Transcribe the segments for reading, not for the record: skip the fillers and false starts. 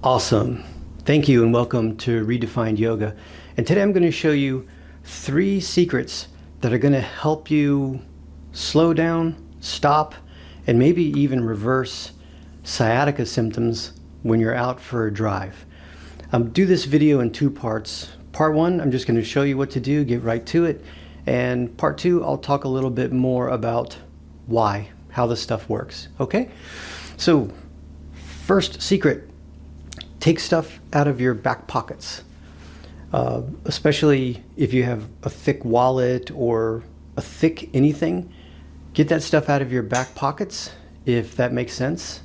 Awesome. Thank you and welcome to Redefined Yoga. And today I'm going to show you 3 secrets that are going to help you slow down, stop, and maybe even reverse sciatica symptoms when you're out for a drive. Do this video in 2 parts. Part 1, I'm just going to show you what to do, get right to it. And part 2, I'll talk a little bit more about how this stuff works. Okay? So, first secret. Take stuff out of your back pockets, especially if you have a thick wallet or a thick anything. Get that stuff out of your back pockets, if that makes sense.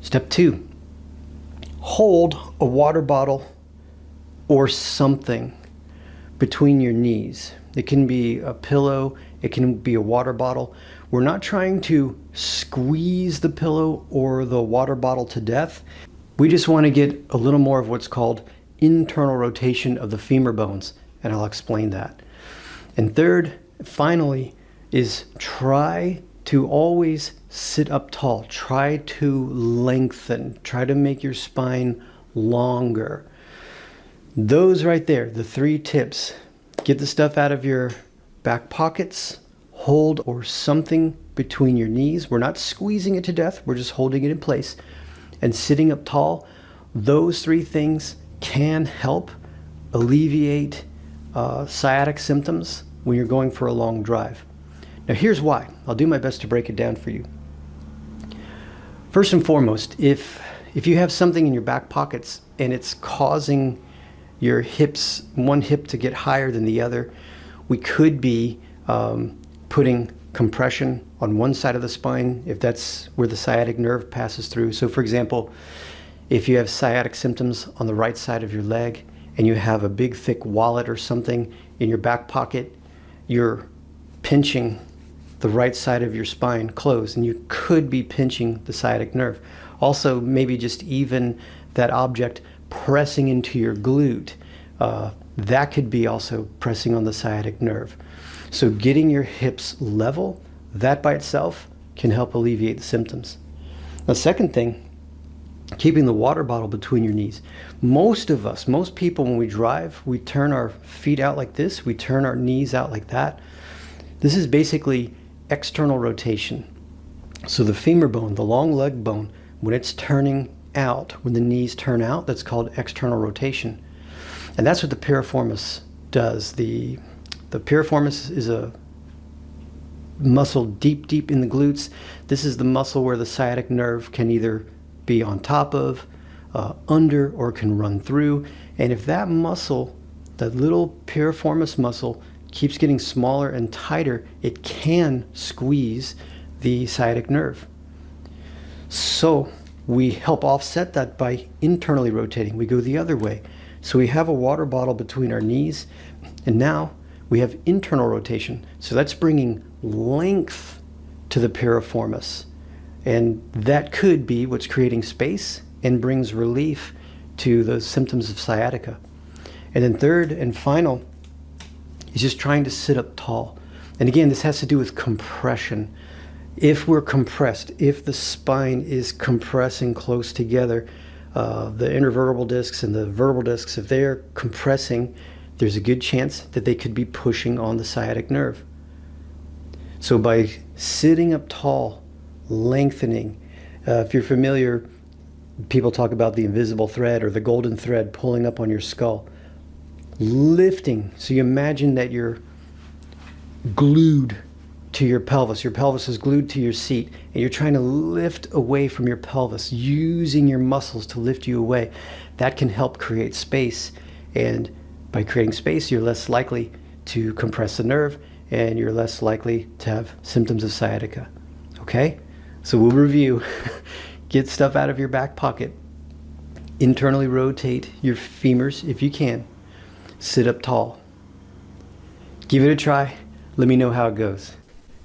Step 2, hold a water bottle or something between your knees. It can be a pillow, it can be a water bottle. We're not trying to squeeze the pillow or the water bottle to death. We just want to get a little more of what's called internal rotation of the femur bones, and I'll explain that. And third, finally, is try to always sit up tall. Try to lengthen. Try to make your spine longer. Those right there, the 3 tips. Get the stuff out of your back pockets, hold or something between your knees. We're not squeezing it to death, we're just holding it in place. And sitting up tall, those 3 things can help alleviate sciatic symptoms when you're going for a long drive. Now here's why. I'll do my best to break it down for you. First and foremost, if you have something in your back pockets and it's causing your hips, one hip to get higher than the other, we could be putting compression on one side of the spine if that's where the sciatic nerve passes through. So for example, if you have sciatic symptoms on the right side of your leg and you have a big thick wallet or something in your back pocket, you're pinching the right side of your spine closed and you could be pinching the sciatic nerve. Also, maybe just even that object pressing into your glute, that could be also pressing on the sciatic nerve. So getting your hips level, that by itself can help alleviate the symptoms. The second thing, keeping the water bottle between your knees. Most people when we drive, we turn our feet out like this, we turn our knees out like that. This is basically external rotation. So the femur bone, the long leg bone, when it's turning out, when the knees turn out, that's called external rotation. And that's what the piriformis does. The piriformis is a muscle deep in the glutes. This is the muscle where the sciatic nerve can either be on top of, under, or can run through. And if that muscle, that little piriformis muscle, keeps getting smaller and tighter, it can squeeze the sciatic nerve. So we help offset that by internally rotating. We go the other way. So we have a water bottle between our knees, and now we have internal rotation. So that's bringing length to the piriformis. And that could be what's creating space and brings relief to those symptoms of sciatica. And then third and final is just trying to sit up tall. And again, this has to do with compression. If we're compressed, if the spine is compressing close together, the intervertebral discs and the vertebral discs, if they are compressing, there's a good chance that they could be pushing on the sciatic nerve. So by sitting up tall, lengthening, if you're familiar, people talk about the invisible thread or the golden thread pulling up on your skull. Lifting, so you imagine that you're glued to your pelvis. Your pelvis is glued to your seat and you're trying to lift away from your pelvis, using your muscles to lift you away. That can help create space, and by creating space, you're less likely to compress the nerve and you're less likely to have symptoms of sciatica. Okay? So we'll review. Get stuff out of your back pocket. Internally rotate your femurs if you can. Sit up tall. Give it a try. Let me know how it goes.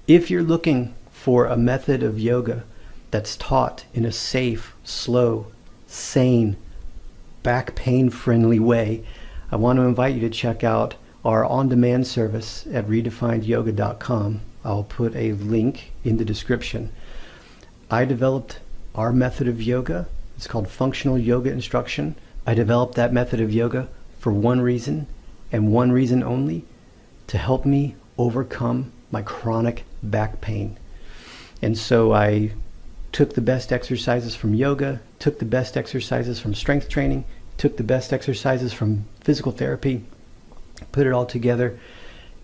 If you're looking for a method of yoga that's taught in a safe, slow, sane, back pain friendly way, I want to invite you to check out our on-demand service at redefinedyoga.com. I'll put a link in the description. I developed our method of yoga It's called functional yoga instruction. I developed that method of yoga for one reason, and one reason only: to help me overcome my chronic back pain. And so I took the best exercises from yoga, took the best exercises from strength training, took the best exercises from physical therapy, put it all together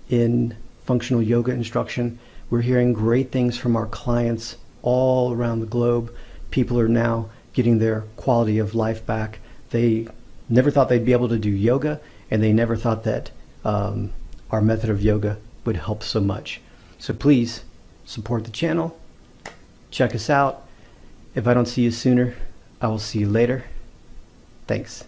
in functional yoga instruction. We're hearing great things from our clients all around the globe. People are now getting their quality of life back. They never thought they'd be able to do yoga, and they never thought that our method of yoga would help so much. So please support the channel. Check us out. If I don't see you sooner, I will see you later. Thanks.